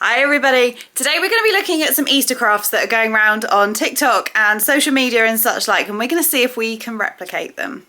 Hi everybody, today we're going to be looking at some Easter crafts that are going around on TikTok and social media and such like, and we're going to see if we can replicate them.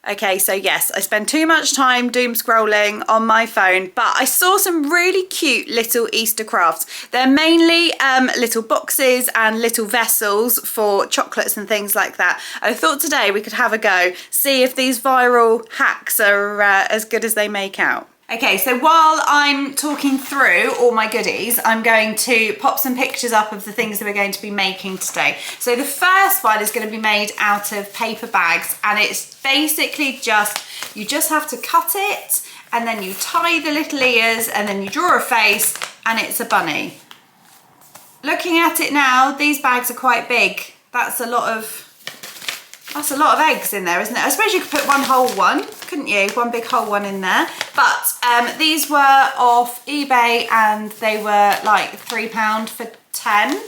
Okay, so yes, I spend too much time doom scrolling on my phone, but I saw some really cute little Easter crafts. They're mainly little boxes and little vessels for chocolates and things like that. I thought today we could have a go, see if these viral hacks are as good as they make out. Okay, so while I'm talking through all my goodies, I'm going to pop some pictures up of the things that we're going to be making today. So the first one is going to be made out of paper bags, and it's basically you just have to cut it and then you tie the little ears and then you draw a face and it's a bunny. Looking at it now, these bags are quite big. That's a lot of eggs in there, isn't it? I suppose you could put one whole one, couldn't you? One big whole one in there. But these were off eBay and they were like £3 for 10.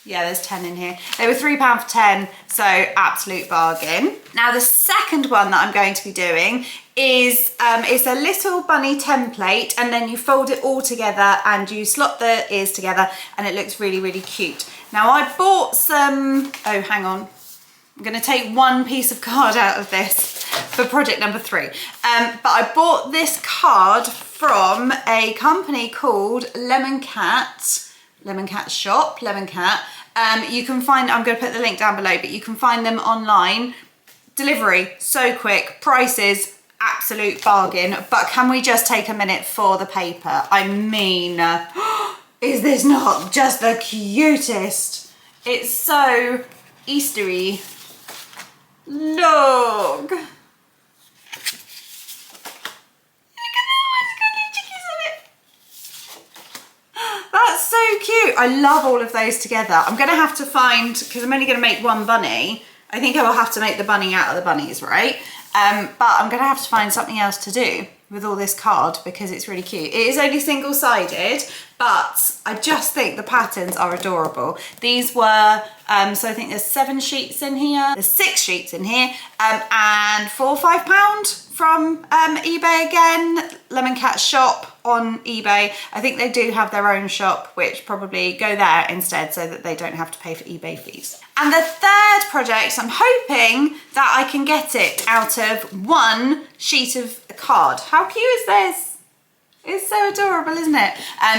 Yeah, there's 10 in here. They were £3 for 10, so absolute bargain. Now the second one that I'm going to be doing is it's a little bunny template, and then you fold it all together and you slot the ears together and it looks really, really cute. Now I bought some, oh hang on. I'm going to take one piece of card out of this for project number 3. But I bought this card from a company called Lemon Cat Shop, Lemon Cat. You can find, I'm going to put the link down below, but you can find them online. Delivery, so quick. Prices, absolute bargain. But can we just take a minute for the paper? I mean, is this not just the cutest? It's so Eastery. Look! Look at that's so cute. I love all of those together. I'm going to have to find, because I'm only going to make one bunny, I think I will have to make the bunny out of the bunnies, right? But I'm going to have to find something else to do with all this card because it's really cute. It is only single-sided, but I just think the patterns are adorable. These were, so I think there's 7 sheets in here, there's 6 sheets in here, and £4 or £5 from eBay again, Lemon Cat Shop on eBay. I think they do have their own shop, which probably go there instead so that they don't have to pay for eBay fees. And the third project, I'm hoping that I can get it out of one sheet of a card. How cute is this? It's so adorable, isn't it?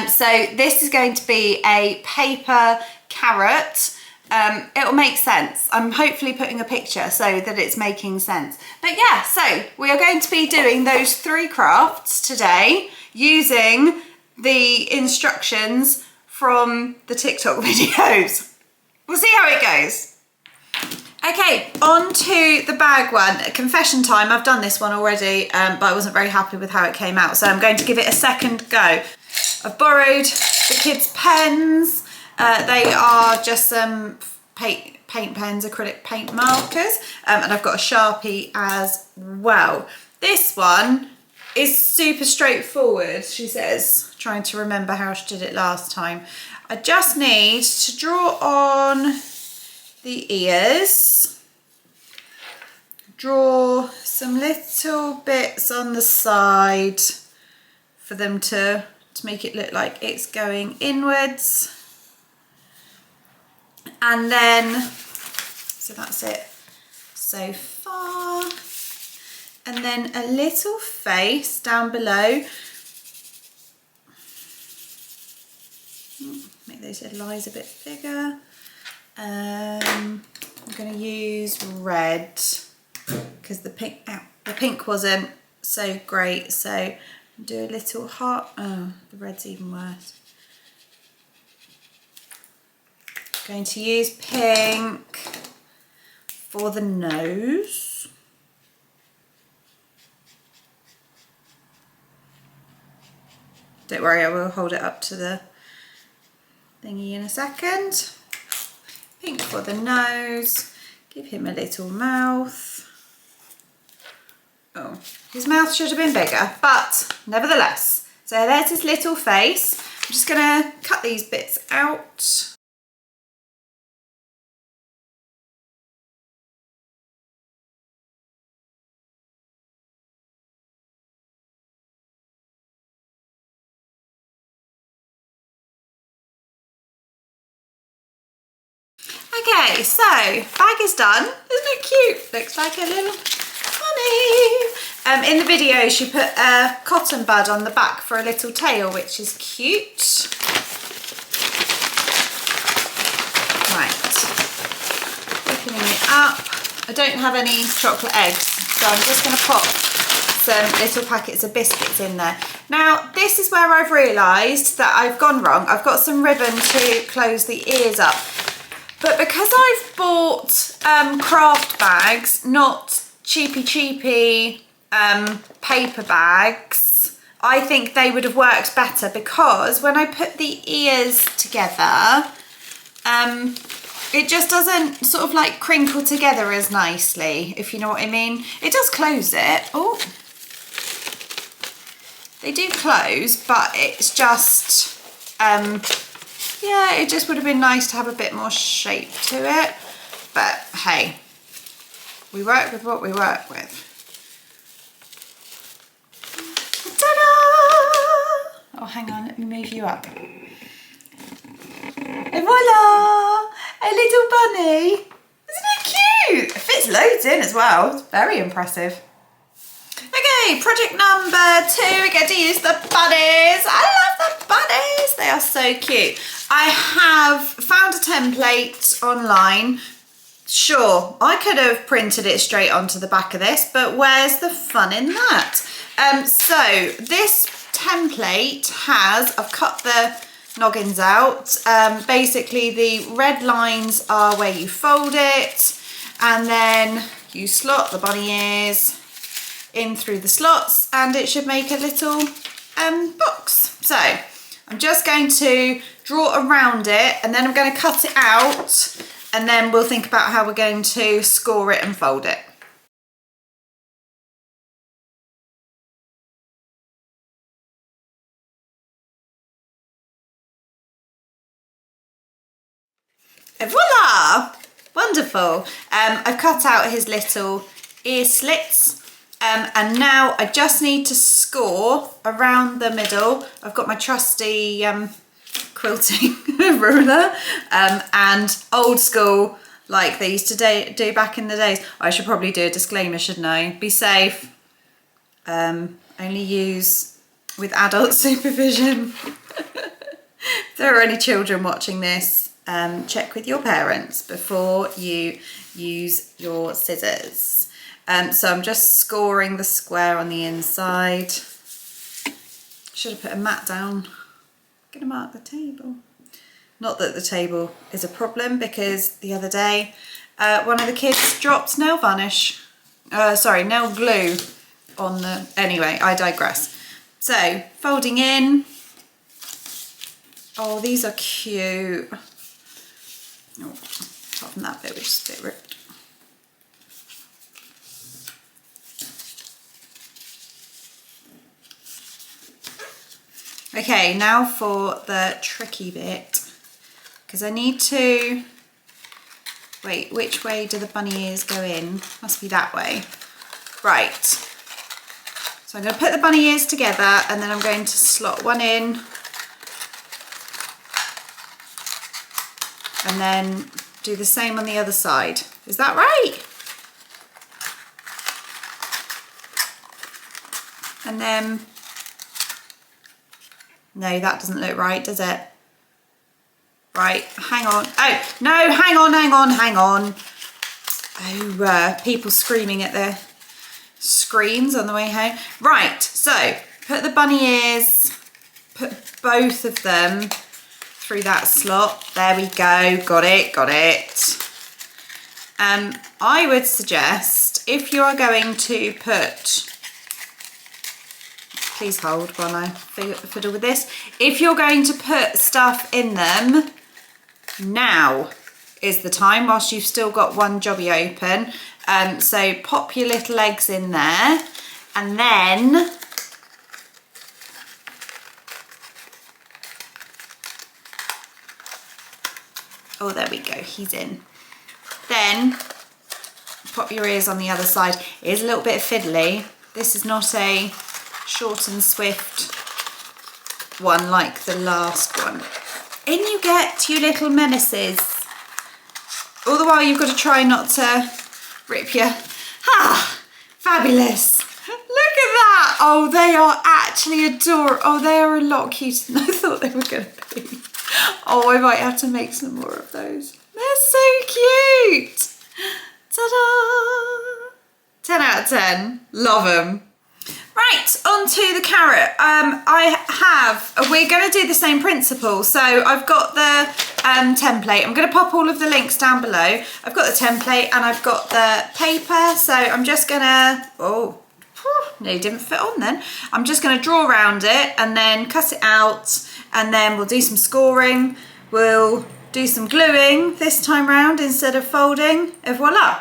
So this is going to be a paper carrot. It'll make sense. I'm hopefully putting a picture so that it's making sense. But yeah, so we are going to be doing those 3 crafts today using the instructions from the TikTok videos. We'll see how it goes. Okay, on to the bag one. Confession time, I've done this one already, but I wasn't very happy with how it came out, so I'm going to give it a second go. I've borrowed the kids' pens. They are just some paint pens, acrylic paint markers, and I've got a Sharpie as well. This one is super straightforward, she says, trying to remember how she did it last time. I just need to draw on the ears, draw some little bits on the side for them to make it look like it's going inwards. And then, so that's it so far. And then a little face down below. Make those little eyes a bit bigger. I'm going to use red because the pink wasn't so great. So do a little heart. Oh, the red's even worse. Going to use pink for the nose. Don't worry, I will hold it up to the thingy in a second. Pink for the nose. Give him a little mouth. Oh, his mouth should have been bigger, but nevertheless. So there's his little face. I'm just gonna cut these bits out. Okay, so bag is done. Isn't it cute? Looks like a little bunny. In the video, she put a cotton bud on the back for a little tail, which is cute. Right, opening it up. I don't have any chocolate eggs, so I'm just going to pop some little packets of biscuits in there. Now, this is where I've realised that I've gone wrong. I've got some ribbon to close the ears up. But because I've bought craft bags, not cheapy paper bags, I think they would have worked better, because when I put the ears together, it just doesn't sort of like crinkle together as nicely, if you know what I mean. It does close it. Oh, they do close, but it's just, yeah, it just would have been nice to have a bit more shape to it. But hey, we work with what we work with. Ta-da! Oh, hang on, let me move you up. Et voila! A little bunny. Isn't it cute? It fits loads in as well. It's very impressive. Okay, project number 2. We get to use the bunnies. I love the bunnies. They are so cute. I have found a template online. Sure, I could have printed it straight onto the back of this, but where's the fun in that? So this template has, I've cut the noggins out. Basically the red lines are where you fold it, and then you slot the bunny ears in through the slots, and it should make a little box. So I'm just going to draw around it, and then I'm going to cut it out, and then we'll think about how we're going to score it and fold it. Et voila! Wonderful. I've cut out his little ear slits, and now I just need to score around the middle. I've got my trusty quilting ruler, and old school, like they used to do back in the days. I should probably do a disclaimer, shouldn't I? Be safe. Only use with adult supervision. If there are any children watching this, check with your parents before you use your scissors. So I'm just scoring the square on the inside. Should have put a mat down. I'm gonna mark the table. Not that the table is a problem, because the other day one of the kids dropped nail varnish, nail glue on the, anyway, I digress. So folding in. Oh, these are cute. Oh, apart from that bit, which is a bit ripped. Okay, now for the tricky bit, because I need to, wait, which way do the bunny ears go in? Must be that way. Right, so I'm going to put the bunny ears together, and then I'm going to slot one in, and then do the same on the other side. Is that right? And then, no, that doesn't look right, does it? Right, hang on. Oh, no, hang on. Oh, people screaming at their screens on the way home. Right, so put the bunny ears, put both of them through that slot. There we go, got it. I would suggest, if you are going to put, please hold while I fiddle with this. If you're going to put stuff in them, now is the time, whilst you've still got one jobby open. So pop your little eggs in there, and then oh, there we go, he's in. Then pop your ears on the other side. It is a little bit fiddly. This is not a short and swift one like the last one. In you get, you little menaces. All the while you've got to try not to rip your, fabulous. Look at that. Oh, they are actually adorable. Oh, they are a lot cuter than I thought they were going to be. Oh, I might have to make some more of those. They're so cute. Ta-da. 10 out of 10. Love them. Right, on to the carrot. We're going to do the same principle. So I've got the template. I'm going to pop all of the links down below. I've got the template and I've got the paper. So I'm just going to, no, didn't fit on then. I'm just going to draw around it and then cut it out, and then we'll do some scoring. We'll do some gluing this time round instead of folding, and voila.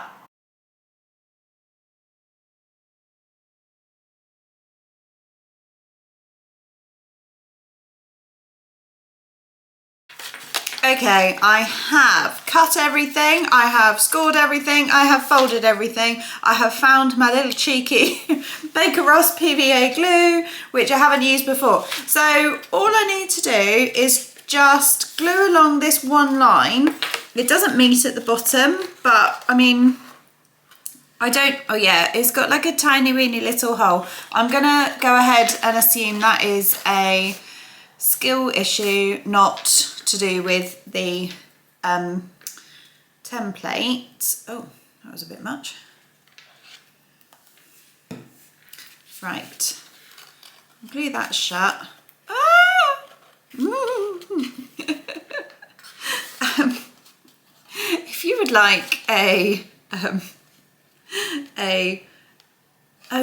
Okay, I have cut everything, I have scored everything, I have folded everything, I have found my little cheeky Baker Ross PVA glue, which I haven't used before. So all I need to do is just glue along this one line. It doesn't meet at the bottom, but I mean, oh yeah, it's got like a tiny weeny little hole. I'm gonna go ahead and assume that is a skill issue, not to do with the template. Oh, that was a bit much. Right, glue that shut. Ah! If you would like oh,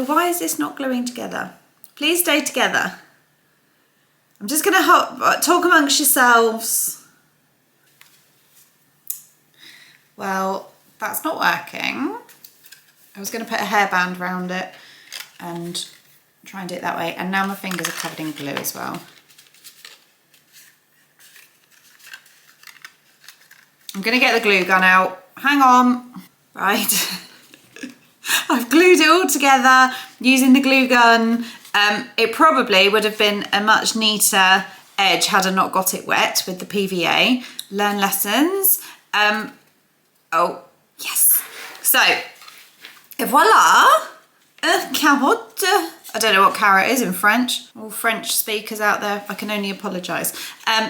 why is this not gluing together? Please stay together. I'm just going to talk amongst yourselves. Well, that's not working. I was going to put a hairband around it and try and do it that way. And now my fingers are covered in glue as well. I'm going to get the glue gun out. Hang on. Right. I've glued it all together using the glue gun. It probably would have been a much neater edge had I not got it wet with the PVA. Learn lessons. Oh, yes. So, voila, carotte. I don't know what carrot is in French. All French speakers out there, I can only apologise.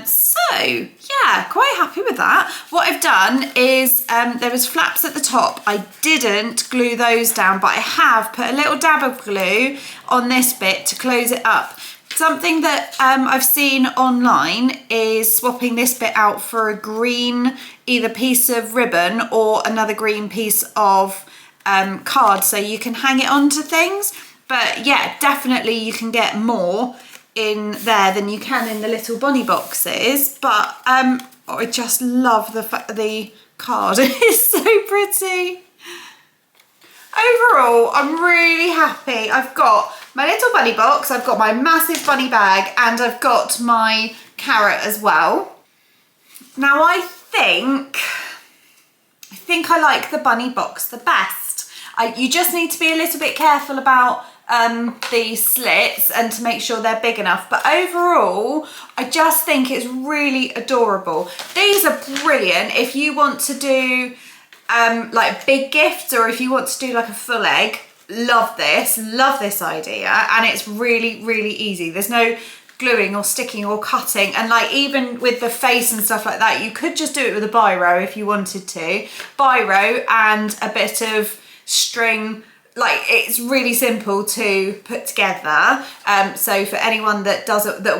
So, yeah, quite happy with that. What I've done is, there was flaps at the top. I didn't glue those down, but I have put a little dab of glue on this bit to close it up. Something that I've seen online is swapping this bit out for a green, either piece of ribbon or another green piece of card, so you can hang it onto things. But yeah, definitely you can get more in there than you can in the little bunny boxes. But I just love the card. It's so pretty. Overall, I'm really happy. I've got my little bunny box, I've got my massive bunny bag, and I've got my carrot as well. Now I think I like the bunny box the best. You just need to be a little bit careful about the slits and to make sure they're big enough, but overall I just think it's really adorable. These are brilliant if you want to do like big gifts, or if you want to do like a full egg. Love this idea, and it's really, really easy. There's no gluing or sticking or cutting, and like even with the face and stuff like that, you could just do it with a biro if you wanted to. Biro and a bit of string. Like, it's really simple to put together. So for anyone that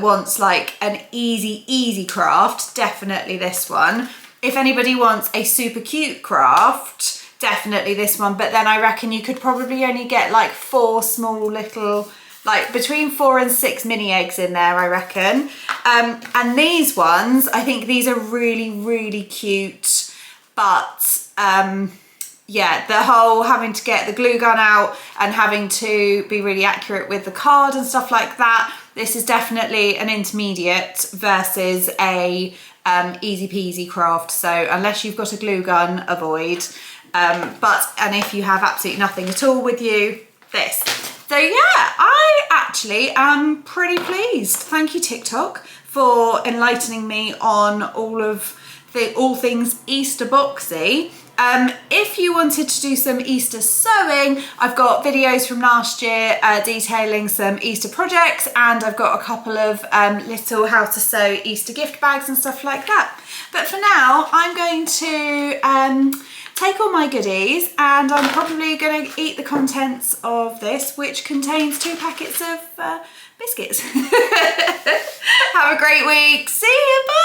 wants like an easy craft, definitely this one. If anybody wants a super cute craft, definitely this one. But then I reckon you could probably only get like 4 small little, like between 4 and 6 mini eggs in there, I reckon. And these ones, I think these are really, really cute. But yeah, the whole having to get the glue gun out and having to be really accurate with the card and stuff like that, this is definitely an intermediate versus a easy peasy craft. So unless you've got a glue gun, avoid. And if you have absolutely nothing at all with you, this. So yeah, I actually am pretty pleased. Thank you, TikTok, for enlightening me on all of all things Easter boxy. If you wanted to do some Easter sewing, I've got videos from last year detailing some Easter projects, and I've got a couple of little how to sew Easter gift bags and stuff like that. But for now, I'm going to take all my goodies, and I'm probably going to eat the contents of this, which contains 2 packets of biscuits. Have a great week. See you. Bye.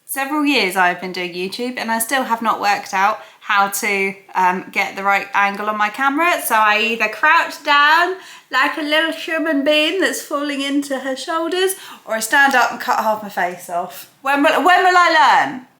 Several years I've been doing YouTube, and I still have not worked out how to get the right angle on my camera. So I either crouch down like a little human being that's falling into her shoulders, or I stand up and cut half my face off. When will I learn?